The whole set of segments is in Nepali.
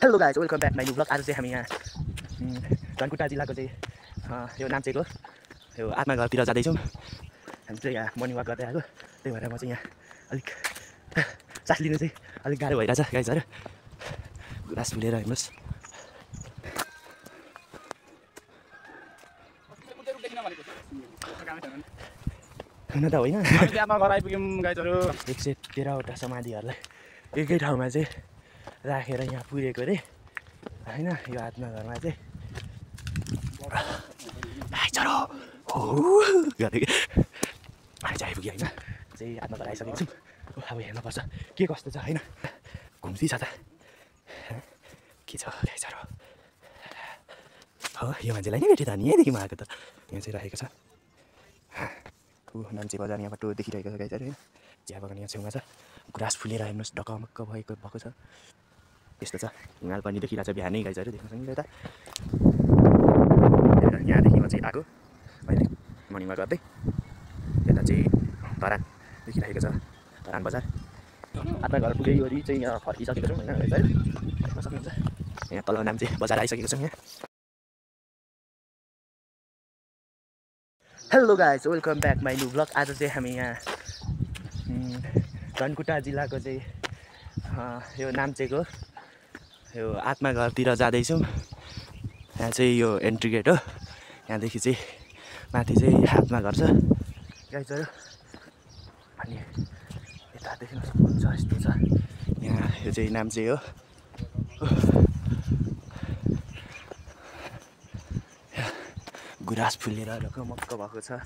Hello guys, welcome back my new blog. आज चाहिँ हामी यहाँ धनकुटा जिल्लाको चाहिँ यो नाम्चेको यो आत्माघरतिर जाँदैछौँ। हामी चाहिँ यहाँ मर्निङ वाक गर्दै आएको, त्यही भएर म चाहिँ यहाँ अलिक सास लिनु चाहिँ अलिक गाह्रो भइरहेछ गाइजहरू। घाँस फुलेर हेर्नुहोस्। हुन त होइन, घर आइपुग्यौँ गाइजहरू। 113वटा समाधिहरूलाई एकै ठाउँमा चाहिँ राखेर यहाँ पुगेको अरे होइन। यो आत्माघरमा चाहिँ आइपुग्यो होइन। चाहिँ आत्माघर आइसकेको छौँ। अब हेर्नुपर्छ के कस्तो छ होइन। घुम्ती छ त के छ गाइजहरू। हो यो मान्छेलाई नै भेट्यो त नि, यहीँदेखि म आएको त। यहाँ चाहिँ राखेको छ नाम्चे बजार, यहाँ बाटो देखिरहेको छ गाइजहरू होइन। चिया बगान यहाँ छेउमा छ। ग्रास फुलेर हेर्नुहोस्, ढकमक्क भएको छ। यस्तो छ, हिमाल पनि देखिरहेको छ बिहानै गाइजहरू, देख्न सक्नुहुन्छ यता। यहाँदेखि म चाहिँ आएको अहिले मर्निङमा गर्दै। यता चाहिँ धरान देखिरहेको छ, धरान बजार। आत्माघर पुगैवरी चाहिँ यहाँ फर्किसकेको छौँ होइन गाइजहरू, देख्न सक्नुहुन्छ। यहाँ तल नाम्चे बजार आइसकेको छौँ यहाँ। Hello guys, welcome back my new blog. आज चाहिँ हामी यहाँ धनकुटा जिल्लाको चाहिँ यो नाम्चेको यो आत्माघरतिर जाँदैछौँ। यहाँ चाहिँ यो एन्ट्री गेट हो। यहाँदेखि चाहिँ माथि चाहिँ आत्माघर छ गाइजहरू। अनि यता देख्न सक्नुहुन्छ यस्तो छ। यहाँ यो चाहिँ नाम्चे हो। गुराँस फुलेर ढकमक्क भएको छ।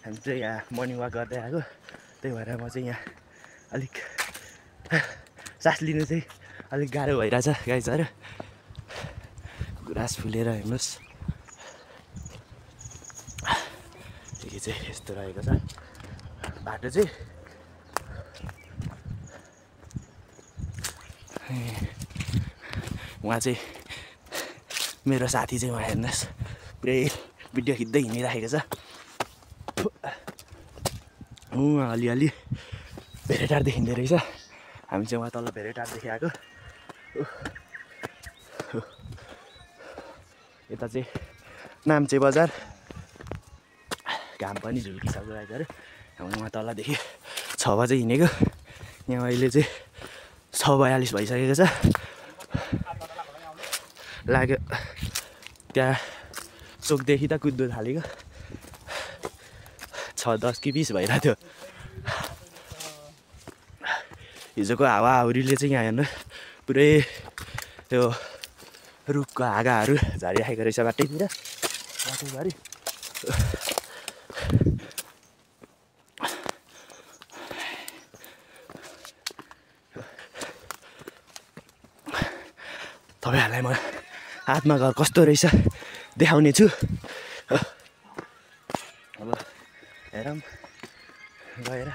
हामी चाहिँ यहाँ मर्निङ वाक गर्दै आएको, त्यही भएर म चाहिँ यहाँ अलिक सास लिनु चाहिँ अलिक गाह्रो भइरहेछ गाइजहरू। गुराँस फुलेर हेर्नुहोस्। देखि चाहिँ यस्तो रहेको छ बाटो चाहिँ। उहाँ चाहिँ मेरो साथी चाहिँ उहाँ हेर्नुहोस्, पुरै भिडियो खिच्दै हिँडिराखेको छ। अलिअलि भेरेटार देखिँदो रहेछ। हामी चाहिँ उहाँ तल भेरेटारदेखि आएको। यता चाहिँ नाम्चे बजार। घाम पनि झुल्किसक्यो गाइजहरू। हामी उहाँ तलदेखि 6 बजे हिँडेको, यहाँ अहिले चाहिँ 6:42 भइसकेको छ। लाग्यो त्यहाँ चोकदेखि त कुद्नु थालेको 6:10 कि 20 भइरहेको थियो। हिजोको हावाहुरीले चाहिँ यहाँ हेर्नु पुरै त्यो रुखको हाँगाहरू झरिराखेको रहेछ बाटैतिर, बाटोभरि। तपाईँहरूलाई म आत्माघर कस्तो रहेछ देखाउने छु। अब हेरौँ गएर।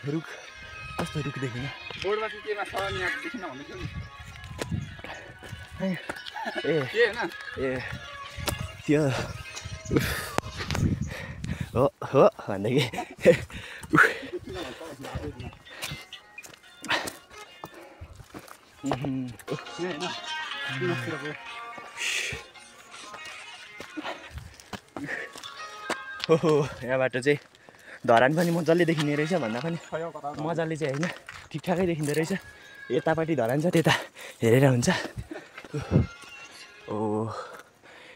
रुख कस्तो रुख देखिन? बोर्डमा चाहिँ केमा छ यहाँ देखिन भन्दै थियो नि। ए त्यो हो हो भन्दाखेरि हो यहाँबाट चाहिँ धरान पनि मजाले देखिने रहेछ। भन्दा पनि मजाले चाहिँ होइन, ठिकठाकै देखिँदो रहेछ। यतापट्टि धरान छ, त्यता हेरेर हुन्छ। ओ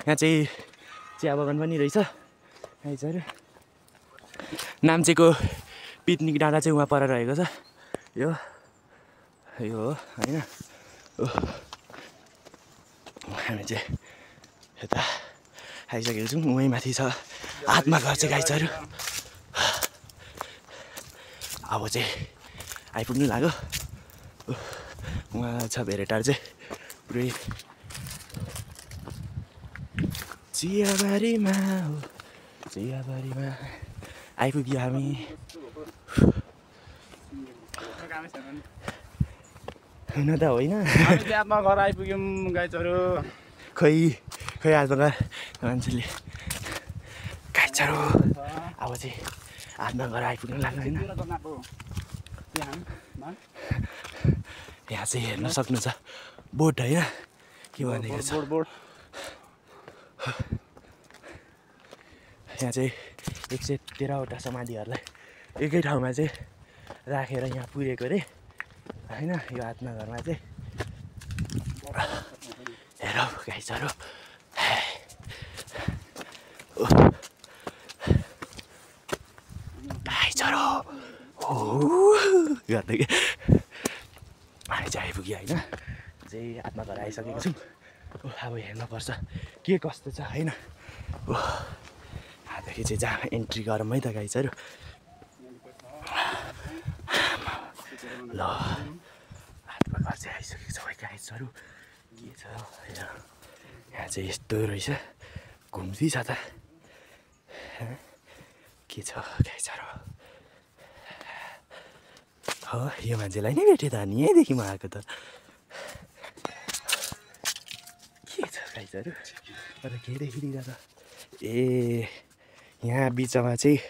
यहाँ चाहिँ चिया बगान पनि रहेछ गाइजहरू। नाम्चेको पिकनिक डाँडा चाहिँ उहाँ पर रहेको छ। यो हो होइन। हामी चाहिँ यता आइसकेको छौँ। उहीँ माथि छ आत्माघर चाहिँ गाइजहरू। अब चाहिँ आइपुग्नु लाग्यो। उहाँ छ भेरेटार चाहिँ पुरै चियाबारीमा हो चियाबारीमा आइपुग्यो हामी। हुन त होइन, हामी चाहिँ आत्मा घर आइपुग्यौँ गाइजहरू। खै आत्मा घर मान्छेले गाइजहरू अब चाहिँ आत्मा घर आइपुग्नु लाग्यो होइन। यहाँ चाहिँ हेर्न सक्नुहुन्छ बोट होइन के भनेको छ। यहाँ चाहिँ 113वटा समाधिहरूलाई एकै ठाउँमा चाहिँ राखेर यहाँ पुगेको अरे होइन। यो आत्माघरमा चाहिँ हेर गाइजहरू, गाइजहरू गर्दै हामी चाहिँ आइपुग्यो होइन। चाहिँ आत्माघर आइसकेको छौँ। अब हेर्नुपर्छ के कस्तो छ होइन। देखि चाहिँ जहाँ एन्ट्री गरौँ है त गाइजहरू। ल आत्माघर चाहिँ आइसकेको छ है गाइजहरू। के छ यहाँ चाहिँ यस्तो रहेछ, घुम्ती छ त के छ गाइजहरू। हो यो मान्छेलाई नै भेटेँ त अनि यहीँदेखि म आएको त के छ गाइजहरू। तर के देखिदिँदा त ए यहाँ बिचमा चाहिँ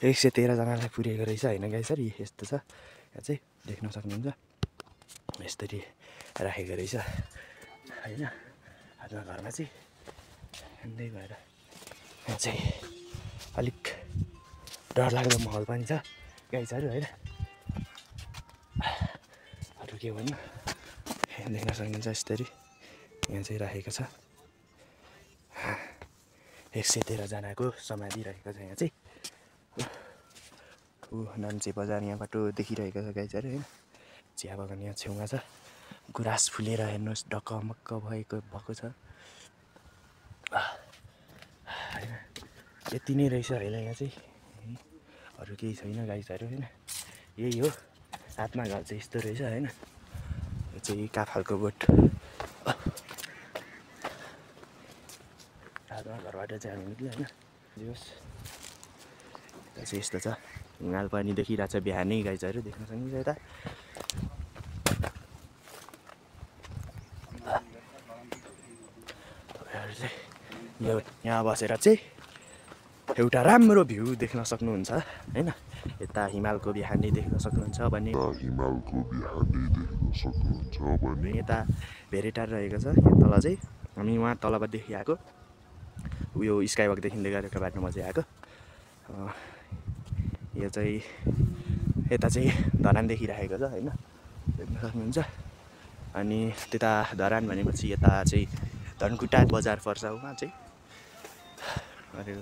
113जनालाई पुगेको रहेछ होइन गाइजहरू। यस्तो छ यहाँ चाहिँ देख्न सक्नुहुन्छ, यस्तरी राखेको रहेछ होइन। आत्माघरमा चाहिँ हिँड्दै गएर यहाँ चाहिँ अलिक डरलाग्दो माहौल पनि छ गाइजहरू होइन। अरू के भन्नु, देख्न सक्नुहुन्छ यस्तरी यहाँ चाहिँ राखेको छ। 113जनाको समाधि रहेको छ यहाँ चाहिँ। नाम्चे बजार यहाँबाट देखिरहेको छ गाइजहरू होइन। चिया बगान यहाँ छेउमा छ, गुराँस फुलेर हेर्नुहोस् ढकमक्क भएको छ होइन। यति नै रहेछ होइन यहाँ चाहिँ, अरू केही छैन गाइजहरू होइन। यही हो आत्माघर चाहिँ यस्तो रहेछ होइन। यो चाहिँ काफालको बोट। आत्माघरबाट चाहिँ हामी निक्ल्यो होइन। जोस् यता चाहिँ यस्तो छ, हिमाल पनि देखिरहेको छ बिहानै गाइजहरू देख्न सक्नुहुन्छ यता। यो यहाँ बसेर चाहिँ एउटा राम्रो भ्यू देख्न सक्नुहुन्छ होइन। यता हिमालको बिहानै देख्न सक्नुहुन्छ भने यता भेरेटार रहेको छ। यहाँ तल चाहिँ हामी वहाँ तलबाटदेखि आएको, उयो स्काई वक देखिँदै गरेको बाटोमा चाहिँ आएको। यो चाहिँ यता चाहिँ धरान देखिरहेको छ होइन, देख्न सक्नुहुन्छ। अनि त्यता धरान भनेपछि यता चाहिँ धनकुटा बजार पर्छ उहाँ चाहिँ अरे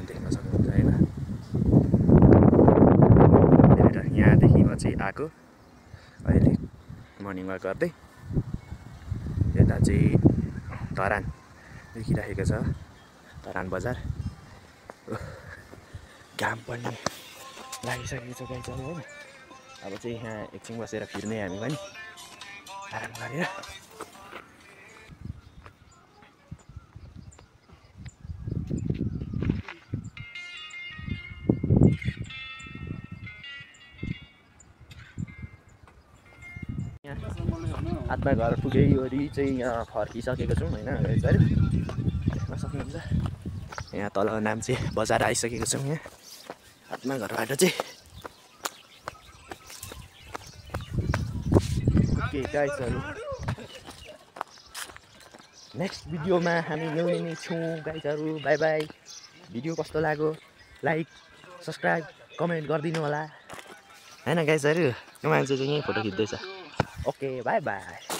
देख्न सक्नुहुन्छ होइन। यहाँदेखि म चाहिँ आएको अहिले मर्निङ वाक गर्दै। यता चाहिँ धरान देखिरहेको छ, धरान बजार। घाम पनि लागिसकेको छ गाइजहरू होइन। अब चाहिँ यहाँ एकछिन बसेर फिर्ने हामी पनि आराम गरेर। आत्माघर पुगेवरी चाहिँ यहाँ फर्किसकेको छौँ होइन गाइजहरू, देख्न सक्नुहुन्छ। यहाँ तल नाम्चे बजार आइसकेको छौँ। यहाँ आत्माघरबाट चाहिँ ओके गाइजहरू, नेक्स्ट भिडियोमा हामी ल्याउने नै छौँ गाइजहरू। By by. भिडियो कस्तो लाग्यो लाइक सब्सक्राइब कमेन्ट गरिदिनु होला होइन गाइजहरू। यो मान्छे चाहिँ यहीँ फोटो खिच्दैछ। Okay bye by.